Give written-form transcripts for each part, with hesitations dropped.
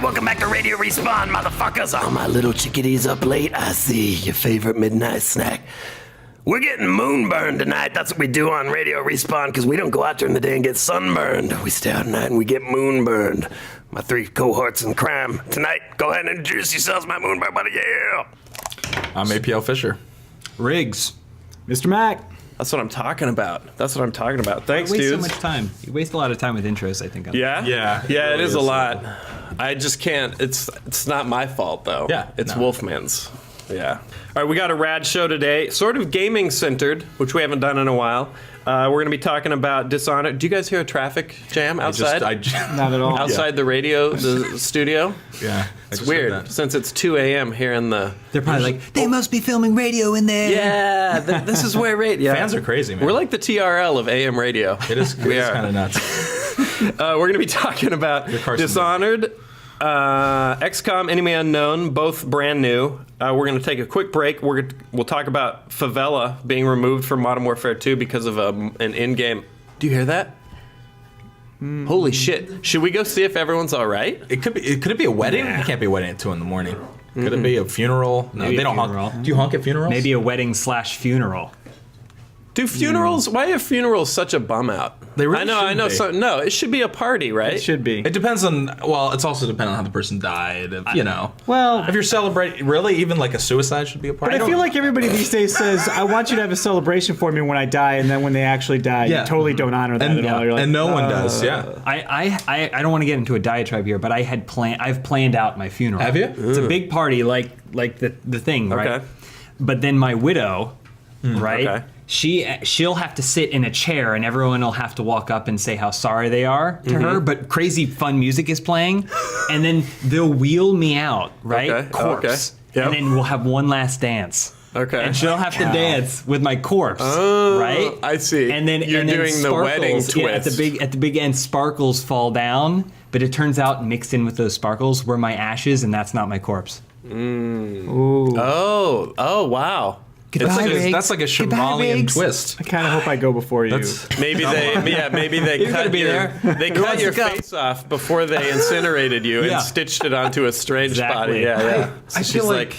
Welcome back to Radio Respawn, motherfuckers. All my little chickadees up late. I see your favorite midnight snack. We're getting moonburned tonight. That's what we do on Radio Respawn, because we don't go out during the day and get sunburned. We stay out at night and we get moonburned. My three cohorts in crime tonight. Go ahead and introduce yourselves, my moonburn buddy. Yeah. I'm APL Fisher. Riggs. Mr. Mac. That's what I'm talking about. Thanks, You waste dudes. so much time. You waste a lot of time with intros, I think. Yeah? Yeah, it Yeah, it really is a is. lot. I just can't. It's not my fault, though. Yeah, It's no. Wolfman's. Yeah. All right, we got a rad show today. Sort of gaming-centered, which we haven't done in a while. We're going to be talking about Dishonored. Do you guys hear a traffic jam outside? Not at all. Outside the radio, the studio? Yeah. It's weird, since it's 2 a.m. here in the... They're probably like, they must be filming radio in there. Yeah, this is where radio... Fans are crazy, man. We're like the TRL of AM radio. It is kind of nuts. We're going to be talking about Dishonored, XCOM, Enemy Unknown, both brand new. We're going to take a quick break. We'll talk about Favela being removed from Modern Warfare 2 because of an in-game... Do you hear that? Holy shit. Should we go see if everyone's all right? Could it be a wedding? It can't be a wedding at 2 in the morning. Could it be a funeral? No, Maybe they a don't funeral. honk. Do you honk at funerals? Maybe a wedding/funeral. Do funerals... Why are funerals such a bum out? They really I know. shouldn't be. So, no, it should be a party, right? It should be. It depends on. Well, it's also dependent on how the person died. You know. Well, If you're celebrating, really, even like a suicide should be a party. But I feel like everybody these days says, I want you to have a celebration for me when I die, and then when they actually die, Yeah. you totally don't honor that at all. You're like, and no one does. Yeah. I don't want to get into a diatribe here, but I've planned out my funeral. Have you? It's a big party, like the thing, right? Okay. But then my widow, right? okay. She'll have to sit in a chair, and everyone will have to walk up and say how sorry they are to her. But crazy fun music is playing, and then they'll wheel me out, right? Okay, Corpse, okay. Yep. and then we'll have one last dance. Okay. And she'll have to dance with my corpse, right? I see. And then You're doing the wedding sparkles, yeah, twist. at the big end, sparkles fall down, but it turns out mixed in with those sparkles were my ashes, and that's not my corpse. Oh, wow. That's like a Shyamalan Riggs. twist. I kind of hope I go before you. Maybe they You're cut gonna be your, there. They cut your wants to go? face off before they incinerated you Yeah. and stitched it onto a strange Exactly. body. Yeah. I She's feel like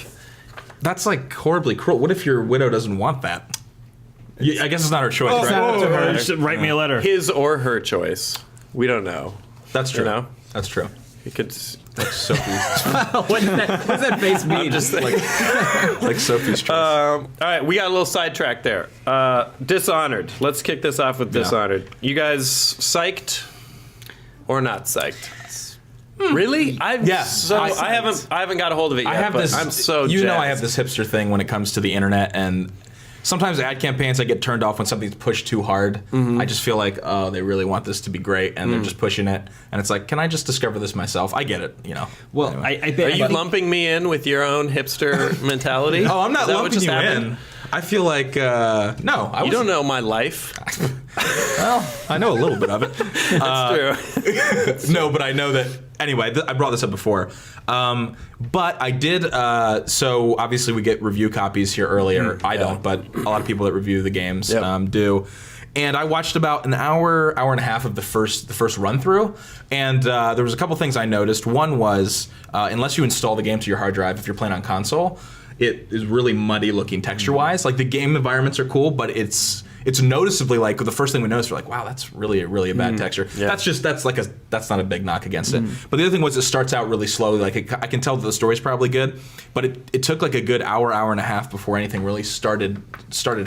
that's like horribly cruel. What if your widow doesn't want that? I guess it's not her choice, It's right? not up to her. Just write me a letter. his or her choice. We don't know. That's true. You know? That's true. He could. Like Sophie's, What does that face mean? Just like Sophie's choice. all right, we got a little sidetrack there. Dishonored. Let's kick this off with Dishonored. You guys psyched or not psyched? Really? I haven't got a hold of it yet. I have but this. I'm so. You know, I jazzed. have this hipster thing when it comes to the internet, and sometimes ad campaigns I get turned off when something's pushed too hard. I just feel like, oh, they really want this to be great, and they're just pushing it. And it's like, can I just discover this myself? I get it, you know. well, Anyway. I bet. Are you lumping me in with your own hipster mentality? Oh, I'm Is not that what lumping just you happened? in. I feel like no. You don't know my life. Well, I know a little bit of it. That's true. No, but I know that. Anyway, I brought this up before. But I did. So obviously we get review copies here earlier. I don't, but a lot of people that review the games do. And I watched about an hour and a half of the first run through, and there was a couple things I noticed. One was unless you install the game to your hard drive, if you're playing on console, it is really muddy looking texture wise. Like the game environments are cool, but it's noticeably like the first thing we noticed, we're like, wow, that's really a bad texture. Yeah. That's not a big knock against it. But the other thing was it starts out really slowly. Like I can tell that the story's probably good, but it took like a good hour and a half before anything really started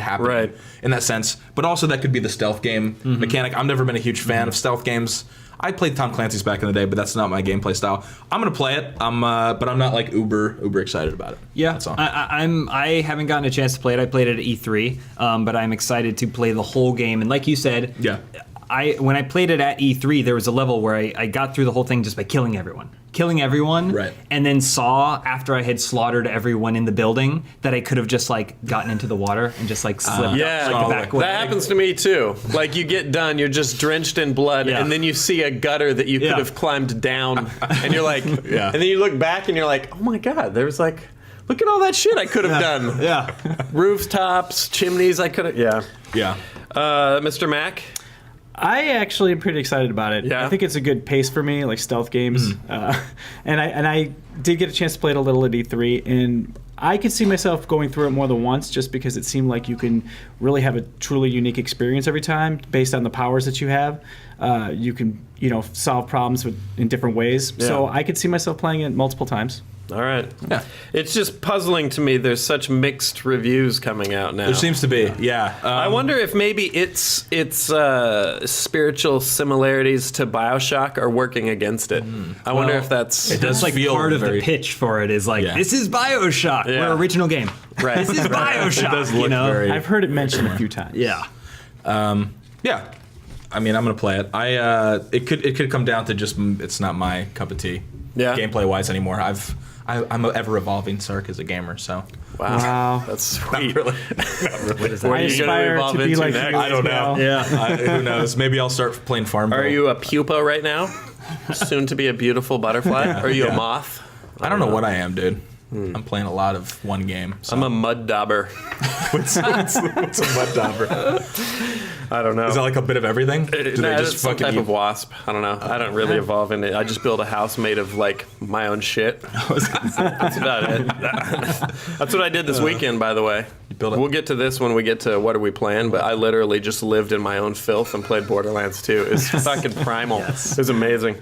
happening. Right. In that sense. But also that could be the stealth game mechanic. I've never been a huge fan of stealth games. I played Tom Clancy's back in the day, but that's not my gameplay style. I'm gonna play it, but I'm not like uber excited about it. Yeah, that's all. I haven't gotten a chance to play it. I played it at E3, but I'm excited to play the whole game. And like you said, when I played it at E3, there was a level where I got through the whole thing just by killing everyone, Right. and then saw after I had slaughtered everyone in the building that I could have just like gotten into the water and just like slipped Yeah, up, like the back way. that happens to me too. Like you get done, you're just drenched in blood, Yeah. and then you see a gutter that you could have climbed down, and you're like, and then you look back and you're like, oh my god, there's like, look at all that shit I could have done. Yeah. Rooftops, chimneys, I could have. Yeah. Yeah. Mr. Mac. I actually am pretty excited about it. Yeah. I think it's a good pace for me, like stealth games. And I did get a chance to play it a little at E3, and I could see myself going through it more than once just because it seemed like you can really have a truly unique experience every time based on the powers that you have. You can, solve problems in different ways. Yeah. So I could see myself playing it multiple times. All right. Yeah. It's just puzzling to me. There's such mixed reviews coming out now. There seems to be, yeah. I wonder if maybe its spiritual similarities to BioShock are working against it. I wonder if that's... does That's feel part of very- the pitch for it is like, Yeah. this is BioShock. Yeah. We're original game. Right. This is BioShock. It does look very... I've heard it mentioned a few times. Yeah. Yeah. I mean, I'm gonna play it. It could come down to just it's not my cup of tea. Yeah. Gameplay wise anymore. I'm an ever evolving Sark as a gamer, so Wow. That's sweet. really. What is I What are you gonna aspire evolve to be into like next? you I don't as well. know. Yeah. Who knows? Maybe I'll start playing Farmville. Are you a pupa right now? Soon to be a beautiful butterfly? Are you a moth? I don't know what I am, dude. I'm playing a lot of one game. So. I'm a mud dauber. What's a mud dauber? I don't know. Is that like a bit of everything? Do Nah, they it's just some fucking type eat? of wasp. I don't know. I don't really evolve in it. I just build a house made of like my own shit. That's about it. That's what I did this weekend, by the way. build it. We'll get to this when we get to what are we playing, but I literally just lived in my own filth and played Borderlands 2. It's fucking primal. It was amazing.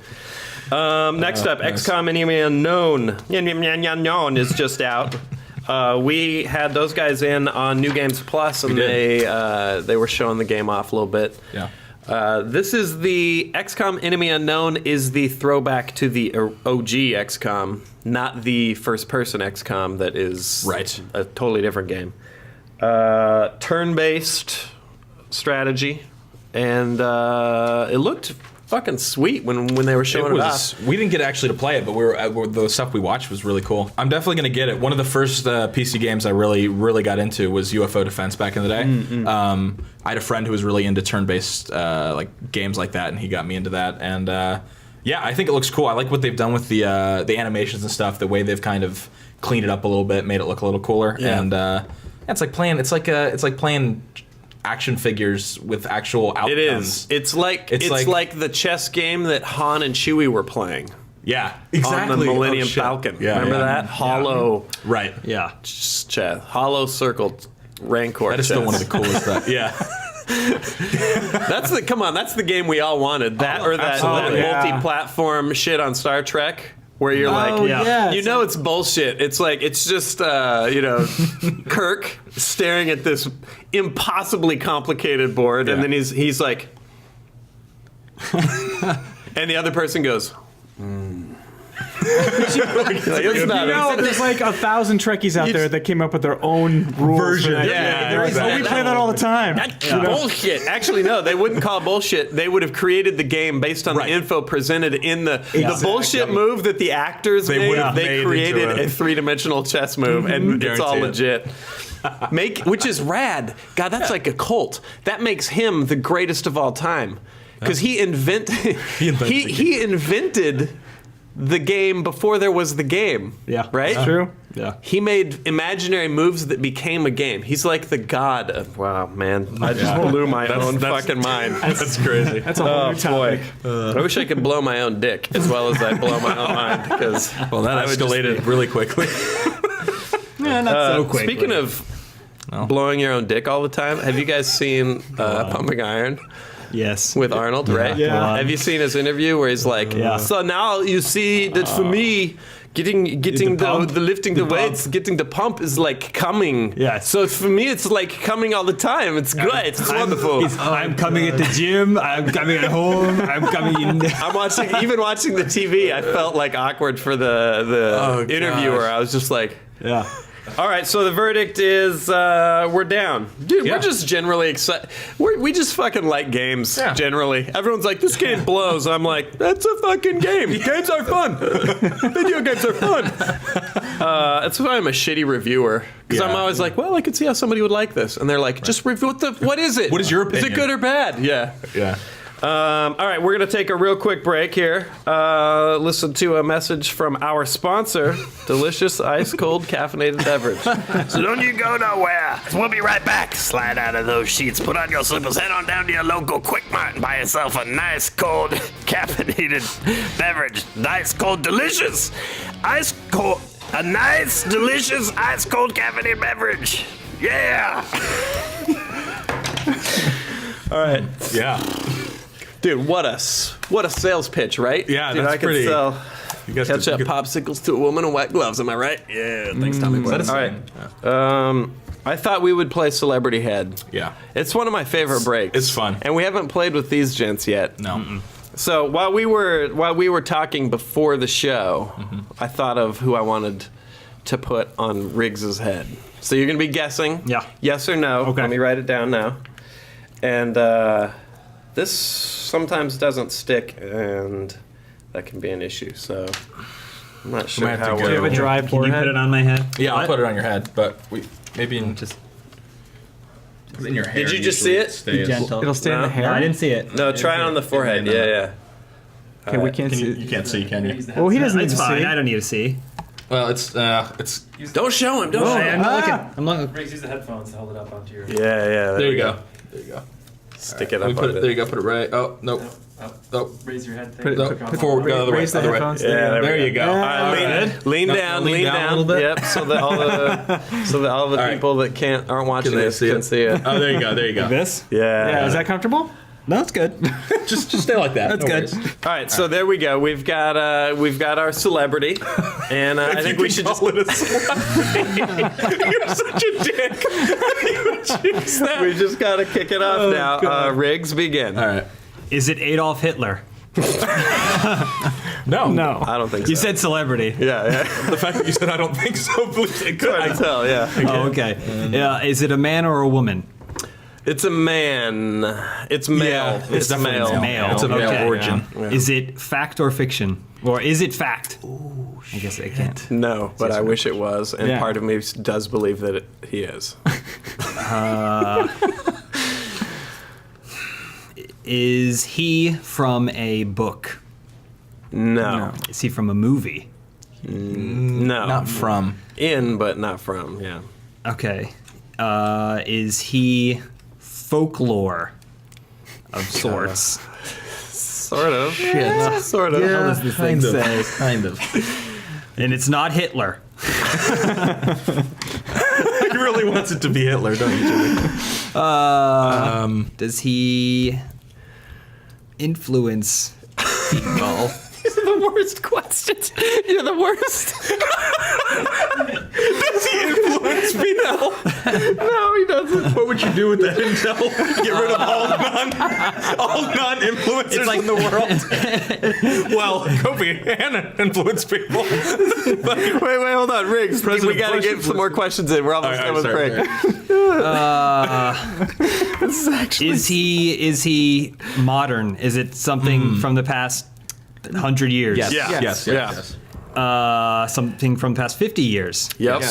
Next up, XCOM Enemy Unknown is just out. We had those guys in on New Games Plus, and they were showing the game off a little bit. Yeah. This is the XCOM Enemy Unknown is the throwback to the OG XCOM, not the first-person XCOM that is Right. a totally different game. Turn-based strategy, and it looked fucking sweet when they were showing it off. We didn't get actually to play it, but the stuff we watched was really cool. I'm definitely going to get it. One of the first PC games I really got into was UFO Defense back in the day. I had a friend who was really into turn-based like games like that, and he got me into that. And yeah, I think it looks cool. I like what they've done with the animations and stuff. The way they've kind of cleaned it up a little bit, made it look a little cooler. Yeah. And it's like playing action figures with actual outcomes. It is. It's like the chess game that Han and Chewie were playing. Yeah, exactly. On the Millennium Oh, shit. Falcon. Yeah, Remember yeah. that? Hollow Right. Yeah. chess. Hollow circled Rancor That is chess. still one of the coolest stuff. Yeah. That's the game we all wanted. That or that absolutely. multi-platform shit on Star Trek. Where you're Oh, like, yeah. you know, it's bullshit. It's like, it's just, Kirk staring at this impossibly complicated board, and then he's like, and the other person goes, it's not. There's like 1,000 Trekkies out there that came up with their own rules. Version. for that. Yeah, They're like, oh, we exactly. play that all the time. That's bullshit. Actually, no, they wouldn't call it bullshit. They would have created the game based on Right. the info presented in the Exactly. bullshit move that the actors They made. would have They made created into a three-dimensional chess move, and it's all Guaranteed. legit. Which is rad. God, that's like a cult. That makes him the greatest of all time because he invented the game before there was the game. Yeah. Right? It's true. Yeah. He made imaginary moves that became a game. He's like the god of... Wow, man. I just blew my own fucking mind. That's crazy. That's a whole new topic. I wish I could blow my own dick as well as I blow my own mind. Because Well, that escalated really quickly. Yeah, not so quick. speaking of blowing your own dick all the time, have you guys seen Pumping Iron Yes. with Arnold? Right? Yeah. Have you seen his interview where he's like, so now you see that for me... Getting pump? the lifting the weights, getting the pump is like coming. Yes. So for me, it's like coming all the time. It's great. It's wonderful. I'm coming at the gym. I'm coming at home. I'm coming in. I'm watching the TV. I felt like awkward for the interviewer. gosh. I was just like, Yeah. all right. So the verdict is we're down, dude. Yeah. We're just generally excited. We just fucking like games. Yeah. Generally, everyone's like, this game blows. I'm like, that's a fucking game. Games are fun. Video games are fun. That's why I'm a shitty reviewer because I'm Yeah. always like, well, I could see how somebody would like this, and they're like, just review what is it? What is your Is it opinion? good or bad? Yeah. Yeah. All right, we're going to take a real quick break here. Listen to a message from our sponsor, Delicious Ice Cold Caffeinated Beverage. So don't you go nowhere. We'll be right back. Slide out of those sheets, put on your slippers, head on down to your local Quick Mart and buy yourself a nice cold caffeinated beverage. Nice, cold, delicious. Ice cold. A nice, delicious, ice cold caffeinated beverage. Yeah. All right. Yeah. Dude, what a sales pitch, right? Yeah, dude, that's I could pretty. sell You guys ketchup popsicles to a woman in white gloves. Am I right? Yeah. Thanks, Tommy Boy. All right. I thought we would play Celebrity Head. Yeah. It's one of my favorite breaks. It's fun. And we haven't played with these gents yet. No. Mm-mm. So while we were talking before the show, I thought of who I wanted to put on Riggs's head. So you're going to be guessing. Yeah. Yes or no. Okay. Let me write it down now. And this sometimes doesn't stick, and that can be an issue. So I'm not sure might have how to we're... Do you have a dry Can you forehead? put it on my head? Yeah, I'll What? put it on your head, but maybe in Just put it in your hair. Did you just see it? Stays. gentle. It'll stay in No. the hair? No, I didn't see it. No, try it on the forehead. no. Yeah. Okay, we can't see You can't see, can you? Well, he doesn't need It's to fine. see. I don't need to see. Well, it's Don't show him. Don't show him. I'm not looking. I'm not. Riggs, use the headphones to hold it up onto your. Yeah. there you go. There you go. Stick it Let me up put on it. There you go. Put it right. Oh nope. Nope. Raise your head. Put it- No, put- forward. Go the other way. Raise the Other way. headphones. Yeah, There you go. All right, lean Now, down, lean lean down a down. little bit. Yep, so that all the right. people that aren't watching Can they this see can it? see it. Oh, there you go. There you go. This? Yeah. Yeah, is that comfortable? No, it's good. Just stay like that. That's No good. worries. All right, so there we go. We've got our celebrity, and I think we should just. You're such a dick. We just got to kick it off now. God. Riggs, begin. All right. Is it Adolf Hitler? No. No. I don't think so. You said celebrity. Yeah. The fact that you said I don't think so, please, it could. I tell. Yeah. Oh, okay. Is it a man or a woman? It's a man. It's male. Yeah, it's definitely male. Male. It's a male Okay. origin. Yeah. Is it fact or fiction? Or is it fact? Ooh, I guess I can't. No, but I wish it was, and Yeah. part of me does believe that he is. Is he from a book? No. Is he from a movie? No. Not from. In, but not from. Yeah. Okay. Is he folklore of sorts? Sort of. Shit. Sort of. What does this thing say? Kind of. And it's not Hitler. He really wants it to be Hitler, don't you, Jimmy? Does he influence people? These are the worst questions. You're the worst. Does he influence people? No, he doesn't. What would you do with that intel? Get rid of all non-influencers like- in the world? Well, Kobe and influence people. Wait, hold on. Riggs, we President got to Bush get some more questions in. We're almost done with the break. This is actually... Is he modern? Is it something from the past 100 years? Yes. Something from the past 50 years? Yep.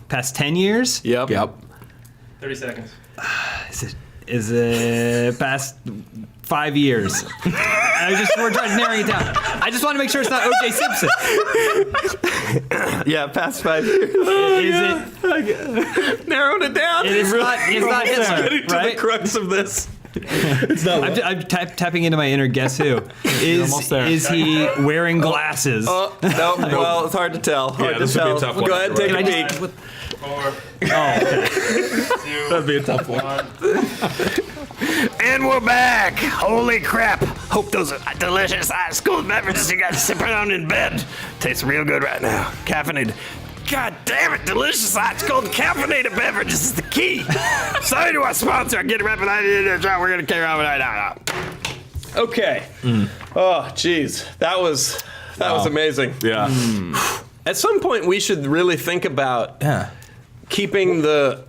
Past 10 years? Yep. 30 seconds. Is it past 5 years? We're trying to narrow it down. I just want to make sure it's not O.J. Simpson. Yeah, past 5 years. Is it? Narrowed it down. It's not Hitler, Getting to right? the crux of this. It's not. I'm tapping into my inner guess who. almost there. Is he wearing glasses? No, well, it's hard to tell. Hard to this would be tell. a tough one. Go ahead, take Can a I peek. 4, That'd be a tough one. 1. And we're back. Holy crap. Hope those are delicious ice cold beverages you guys sipping on in bed. Tastes real good right now. Caffeinated. God damn it, delicious ice cold caffeinated beverages is the key. Sorry to our sponsor. Get it right behind you. We're going to carry on right now. Okay. Oh, geez. That was amazing. Yeah. At some point, we should really think about Yeah. keeping the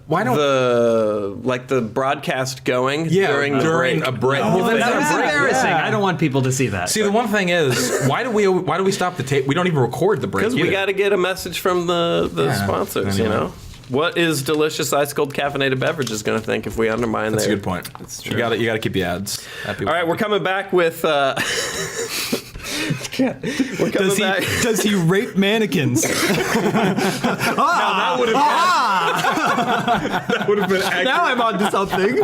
broadcast going during the break. a break. Well, Well, that's that's embarrassing. I don't want people to see that. See, the one thing is, why do we stop the tape? We don't even record the break. Because we either. got to get a message from the Yeah, sponsors, you anyway. know? What is delicious ice cold caffeinated beverages going to think if we undermine That's their... a good point. That's true. You got to keep the ads. All right, we're coming back with... we're coming back. Does he rape mannequins? that would have been accurate. Now I'm onto something.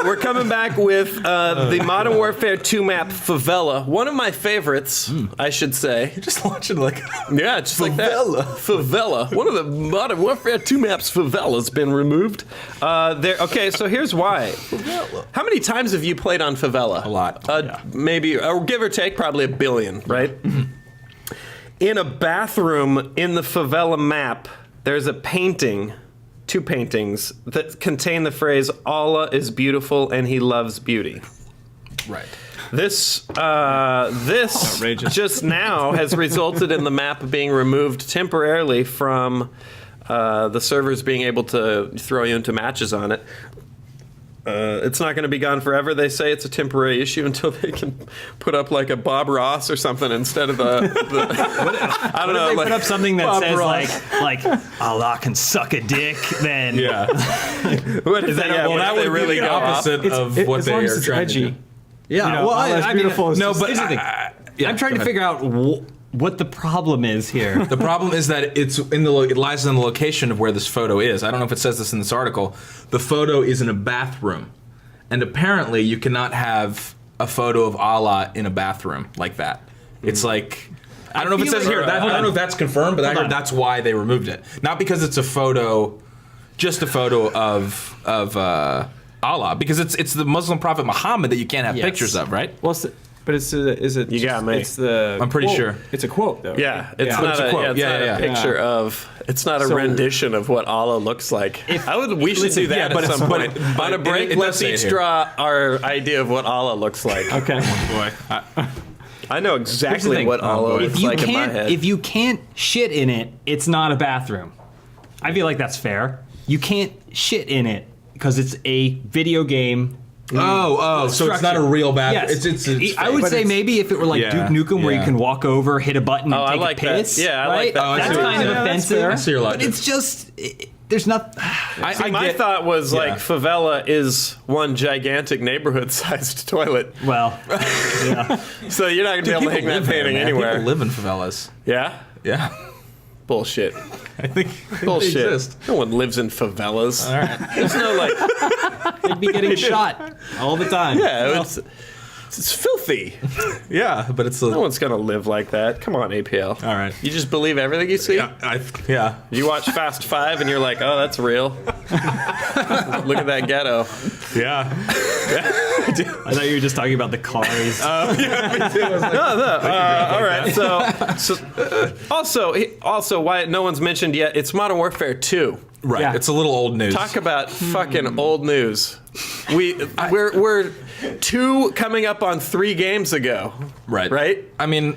We're coming back with the Modern Warfare 2 map Favela. One of my favorites, I should say. You're just launching like... Yeah, just like that. Favela. One of the Modern Warfare 2 maps, Favela's been removed. Okay, so here's why. Favela. How many times have you played on Favela? A lot. Maybe, or give or take, probably 1 billion, right? In a bathroom in the Favela map, there's a painting, 2 paintings, that contain the phrase, Allah is beautiful and he loves beauty. Right. This Outrageous. just now has resulted in the map being removed temporarily from the servers being able to throw you into matches on it. It's not going to be gone forever. They say it's a temporary issue until they can put up like a Bob Ross or something instead of the I don't know. They like, put up something that Bob says Ross. like Allah can suck a dick. Then Yeah. What if Is that they, a- well, that they would really be the go off? opposite of what as they long as are it's trying edgy. to do. yeah. You know, well, Allah's I beautiful mean, is No, just- but here's the thing. I'm trying to figure out what the problem is here. The problem is that it lies in the location of where this photo is. I don't know if it says this in this article. The photo is in a bathroom, and apparently you cannot have a photo of Allah in a bathroom like that. It's like I don't know if it says here. I don't know if that's confirmed, but I heard that's why they removed it. Not because it's a photo, just a photo of Allah, because it's the Muslim prophet Muhammad that you can't have Yes. pictures of, right? Well, but is it? You got me. It's the. I'm pretty quote. sure. It's a quote though. Yeah, it's Yeah. not It's a a, quote. yeah, it's Yeah, not yeah, a yeah. picture of. It's not a So- rendition of what Allah looks like. We should do that yeah, but at some it's- point. but On a it- break, it does let's say it each here. draw our idea of what Allah looks like. Okay. Boy, I know exactly thing. what Allah if looks you like in my can't head. if you can't shit in it, it's not a bathroom. I feel like that's fair. You can't shit in it because it's a video game. so it's not a real bathroom. Yes. It's I would But say it's- maybe if it were like Yeah, Duke Nukem, where you yeah. can walk over, hit a button, and I take like a that. piss. Yeah, I right? like that. Oh, I see That's what kind you're of saying. offensive. I see your but logic. it's just there's not. My thought was like favela is one gigantic neighborhood-sized toilet, Well, yeah. so you're not gonna be able to hang that painting anywhere. People live in favelas. Yeah, Yeah, bullshit. I think Bullshit. They exist. No one lives in favelas. All right. There's no like. They'd be getting shot all the time. Yeah, it's filthy. Yeah, but it's No one's gonna live like that. Come on, APL. all right. You just believe everything you see? Yeah. You watch Fast 5 and you're like, oh, that's real. Look at that ghetto. Yeah. I thought you were just talking about the cars. All right. So also, why no one's mentioned yet? It's Modern Warfare 2. Right. Yeah. It's a little old news. Talk about fucking old news. We're 2 coming up on 3 games ago. Right. Right. I mean,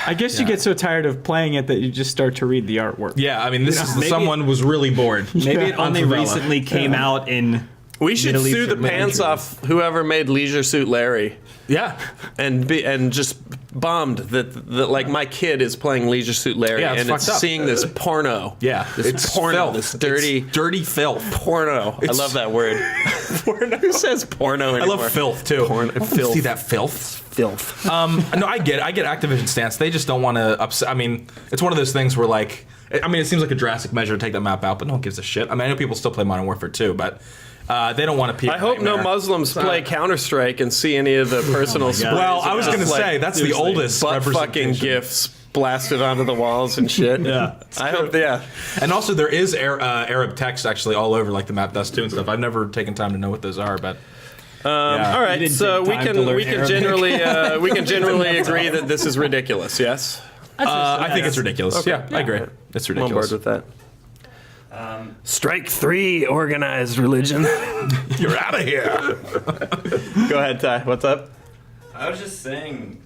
I guess you get so tired of playing it that you just start to read the artwork. yeah. I mean, this is maybe- someone was really bored. Maybe it On only Favela. recently came out in. We should Middle sue the Eastern pants countries. off whoever made Leisure Suit Larry. Yeah. And just bummed that like my kid is playing Leisure Suit Larry Yeah, it's and it's fucked up. seeing this porno. Yeah. This It's porno, filth. this dirty It's dirty filth. porno. I It's- love that word. Porno. Who says porno anymore? I love filth too. Porn- I wanna filth. See that filth? Filth. No, I get Activision's stance. They just don't want to upset. I mean, it's one of those things where like, I mean, it seems like a drastic measure to take that map out, but no one gives a shit. I mean, I know people still play Modern Warfare 2, but they don't want to. I hope no Muslims play Counter-Strike and see any of the personal stories. Well, I was of going to just, say that's the oldest butt fucking representation. gifs blasted onto the walls and shit. Yeah. I hope. Yeah. And also, there is Arab text actually all over like the map does too and stuff. I've never taken time to know what those are, but. Yeah. All right, didn't so take we time can to learn we can Arabic. generally agree that this is ridiculous. Yes, I think it's ridiculous. Okay. Yeah, I agree. It's I'm on ridiculous. board with that. Strike 3, organized religion. You're out of here. Go ahead, Ty. What's up? I was just saying,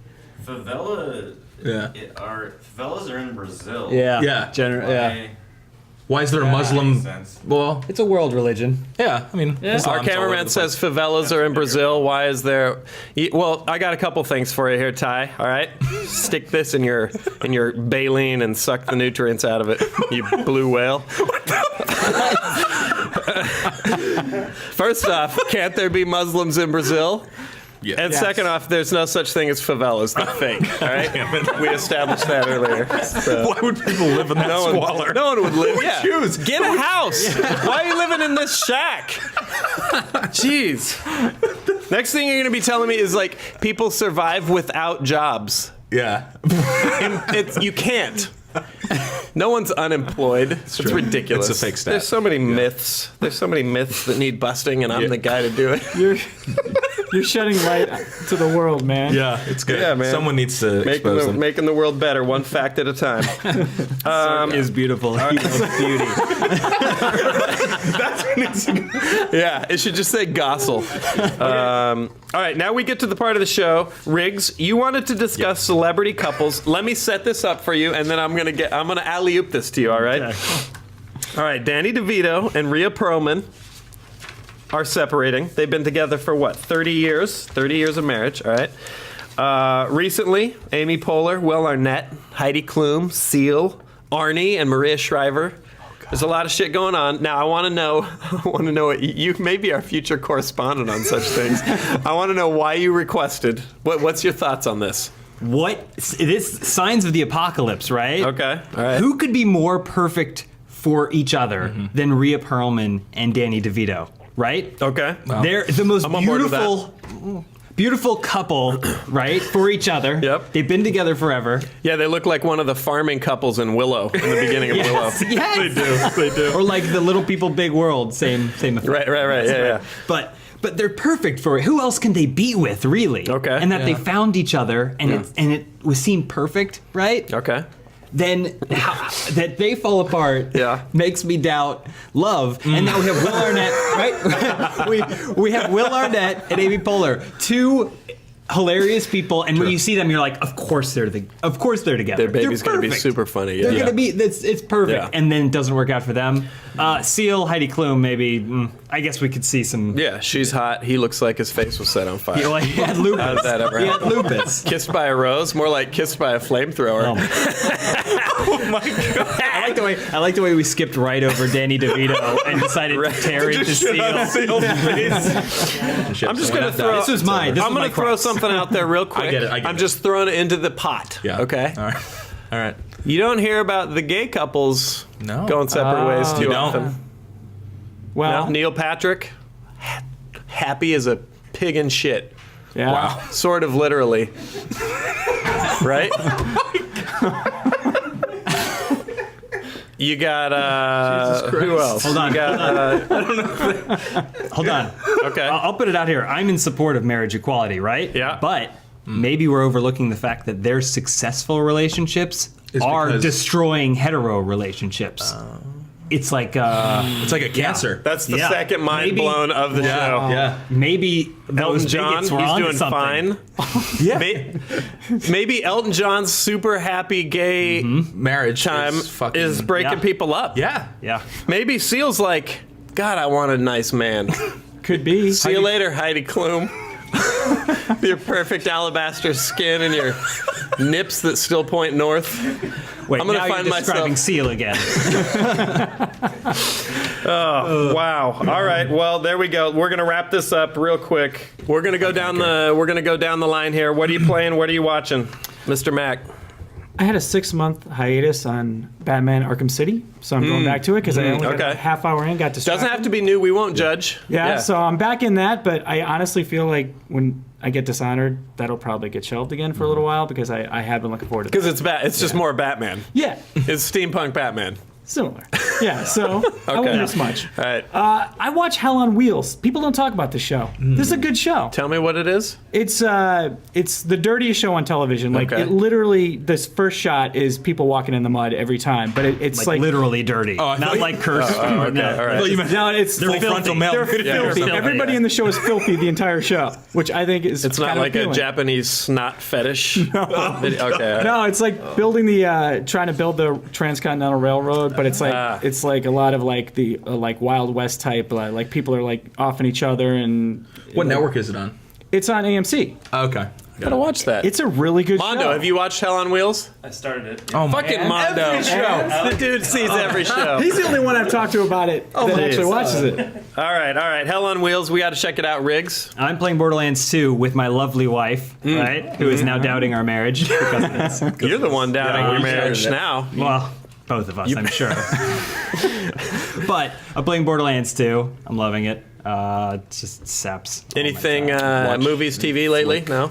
favelas are in Brazil. Yeah. Yeah. Why, Why is there a Muslim? Well, It's a world religion. yeah. I mean, Our Islam's all over cameraman the says place. favelas are in Brazil. Why is there? Well, I got a couple things for you here, Ty. All right, stick this in your baleen and suck the nutrients out of it, you blue whale. First off, can't there be Muslims in Brazil? Yeah. And second off, there's no such thing as favelas. They're fake. All right, we established that earlier. So. Why would people live in that squalor? No one would live. Yeah. choose? Get a house. Why are you living in this shack? Jeez. Next thing you're going to be telling me is like people survive without jobs. Yeah. You can't. No one's unemployed. It's ridiculous. It's a fake stat. There's so many myths. There's so many myths that need busting, and I'm the guy to do it. You're shedding light to the world, man. Yeah, it's good. Yeah, man. Someone needs to expose them. Making the world better, one fact at a time. Is beautiful. He loves beauty. Yeah, it should just say Gossel. All right, now we get to the part of the show. Riggs, you wanted to discuss celebrity couples. Let me set this up for you, and then I'm gonna alley-oop this to you. All right. Okay. All right. Danny DeVito and Rhea Perlman are separating. They've been together for what? 30 years. 30 years of marriage. All right. Recently, Amy Poehler, Will Arnett, Heidi Klum, Seal, Arnie, and Maria Shriver. There's a lot of shit going on. Now, I want to know, you may be our future correspondent on such things. I want to know why you requested. What's your thoughts on this? This signs of the apocalypse, right? Okay, all right. Who could be more perfect for each other than Rhea Perlman and Danny DeVito, right? Okay. They're the most I'm on board with beautiful couple, right, for each other. Yep. They've been together forever. Yeah, they look like one of the farming couples in Willow, in the beginning of Willow. Yes. They do. Or like the Little People, Big World, same effect. Right, yeah. But they're perfect for it. Who else can they be with, really? Okay. And that they found each other, and it was seemed perfect, right? Okay. Then that they fall apart makes me doubt love. And now we have Will Arnett, right? we have Will Arnett and Amy Poehler, two hilarious people, and when you see them, you're like, of course they're together. Their baby's They're going to be perfect. super funny. They're gonna be. It's perfect, Yeah. and then it doesn't work out for them. Seal, Heidi Klum, maybe. I guess we could see some. Yeah, she's hot. He looks like his face was set on fire. You know, like he had lupus. How did that ever He had happen? lupus. Kissed by a rose? More like kissed by a flamethrower. Oh my god! I like the way we skipped right over Danny DeVito and decided to tear into Seal. I'm just going to throw. This was mine. I'm going to throw something out there real quick. I get it. I'm just throwing it into the pot. Yeah. Okay. All right. You don't hear about the gay couples going separate ways too You don't? often. Well, No? Neil Patrick, happy as a pig in shit. yeah. Wow. Sort of literally. Right? You got, who else? Hold on. You got, Hold on. okay. I'll put it out here. I'm in support of marriage equality, right? Yeah. But maybe we're overlooking the fact that their successful relationships are because- destroying hetero relationships. It's like It's like a cancer. That's the Yeah. second mind Maybe- blown of the show. Yeah. maybe Elton those John, bigots he's were onto doing something. fine. Yeah. Maybe Elton John's super happy gay Marriage time is fucking. is breaking Yeah. people up. Yeah. Yeah. Maybe Seal's like, God, I want a nice man. Could be. See you later, Heidi Klum. Your perfect alabaster skin and your nips that still point north. Wait, I'm gonna now find you're describing myself- Seal again. Wow. All right. Well, there we go. We're gonna wrap this up real quick. We're gonna go down the line here. What are you playing? What are you watching, Mr. Mac? I had a 6-month hiatus on Batman Arkham City, so I'm going back to it because I only got okay. a half hour in, got distracted. Doesn't have to be new. We won't judge. Yeah, so I'm back in that, but I honestly feel like when I get Dishonored, that'll probably get shelved again for a little while because I have been looking forward to Because that. it's just more Batman. Yeah, It's steampunk Batman. similar. Yeah, so I won't miss much. All right. I watch Hell on Wheels. People don't talk about this show. This is a good show. Tell me what it is. It's the dirtiest show on television. Like Okay. it literally, this first shot is people walking in the mud every time, but it's like literally dirty. I Not thought- like cursed. okay, all right. no, it's They're like, filthy. They're Yeah, filthy. filthy. Everybody in the show is filthy the entire show, which I think is It's not kind of like a appealing. Japanese snot fetish. Okay. All right. No, it's like building trying to build the Transcontinental Railroad, but it's like it's it's like a lot of like the like Wild West type, like people are like offing each other and. What network is it on? It's on AMC. Okay. Gotta watch that. It's a really good Mondo, show. have you watched Hell on Wheels? I started it. Oh, Fucking Mondo. Every show. The dude sees every show. He's the only one I've talked to about it that actually watches it. All right. Hell on Wheels. We got to check it out, Riggs. I'm playing Borderlands 2 with my lovely wife, right? Who is now doubting our marriage because of this. You're the one doubting your marriage now. Well, both of us, I'm sure. But I'm playing Borderlands 2. I'm loving it. Just saps. Anything movies, TV lately? No.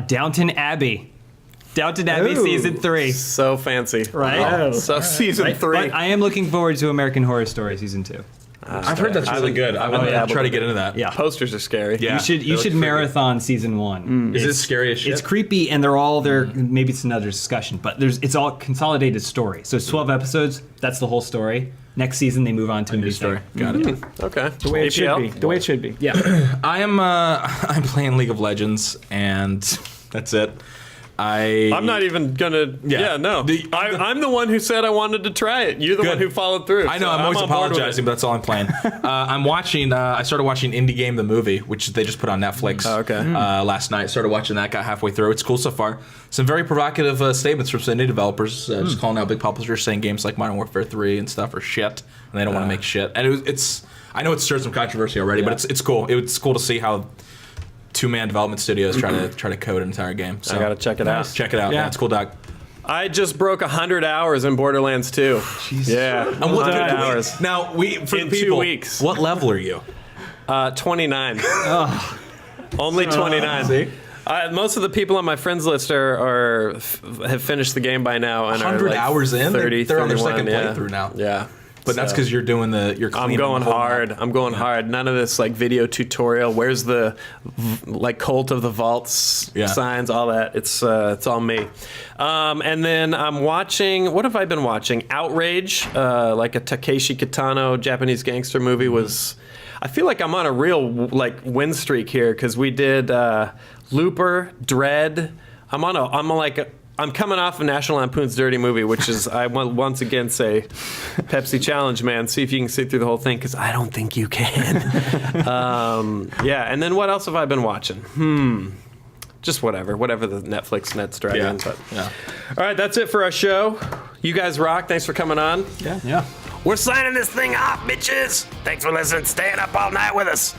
Downton Abbey. Downton Abbey season 3. So fancy. Right? Oh. So season 3. But I am looking forward to American Horror Story season 2. I've heard that's really good. I would try to get into that. Yeah. Posters are scary. Yeah. You should marathon season 1. Is it scary as shit? It's creepy, and they're all there. Maybe it's another discussion, but it's all consolidated story. So it's 12 episodes. That's the whole story. Next season, they move on to a new story. Got it. Okay. The way it should be. The way it should be. Yeah. I'm playing League of Legends, and that's it. I'm not even gonna. Yeah, no. I'm the one who said I wanted to try it. You're the one who followed through. I know. so I'm always on board with apologizing, but that's all I'm playing. I'm watching. I started watching Indie Game the movie, which they just put on Netflix. Last night, started watching that. Got halfway through. It's cool so far. Some very provocative statements from some indie developers, just calling out big publishers, saying games like Modern Warfare 3 and stuff are shit, and they don't want to make shit. And it's. I know it stirred some controversy already, but it's cool. It's cool to see how two-man development studios try to code an entire game. So I gotta check it out. Check it out. Yeah, it's cool, Doc. I just broke 100 hours in Borderlands 2. Jesus. Yeah, And what 100 hours. Now, for In the people, 2 weeks. what level are you? 29. Only 29. See? Most of the people on my friends list have finished the game by now and 100 are like hours in? 30, They're on their 31, second yeah. playthrough now. Yeah. But that's because you're doing you're cleaning. I'm going the whole hard. map. I'm going hard. None of this like video tutorial. Where's the like cult of the vaults signs? All that. It's all me. And then I'm watching. What have I been watching? Outrage, like a Takeshi Kitano Japanese gangster movie. Was I feel like I'm on a real like win streak here because we did Looper, Dread. I'm coming off of National Lampoon's Dirty Movie, which is, I will once again say, Pepsi Challenge, man. See if you can sit through the whole thing, because I don't think you can. And then what else have I been watching? Just whatever the Netflix net's dragging. Yeah. All right, that's it for our show. You guys rock. Thanks for coming on. Yeah. We're signing this thing off, bitches. Thanks for listening, staying up all night with us.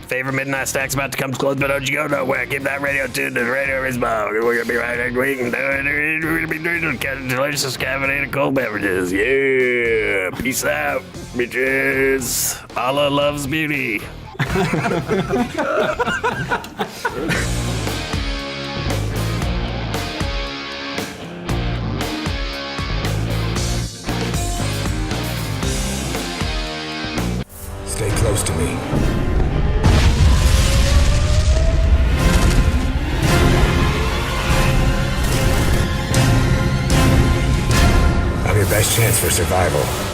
Favorite midnight snack's about to come close, but don't you go nowhere. Keep that radio tuned to the Radio Respawn. We're gonna be right next week, and we're gonna be drinking delicious caffeinated cold beverages. Yeah, peace out, bitches. Allah loves beauty. Stay close to me. I'm your best chance for survival.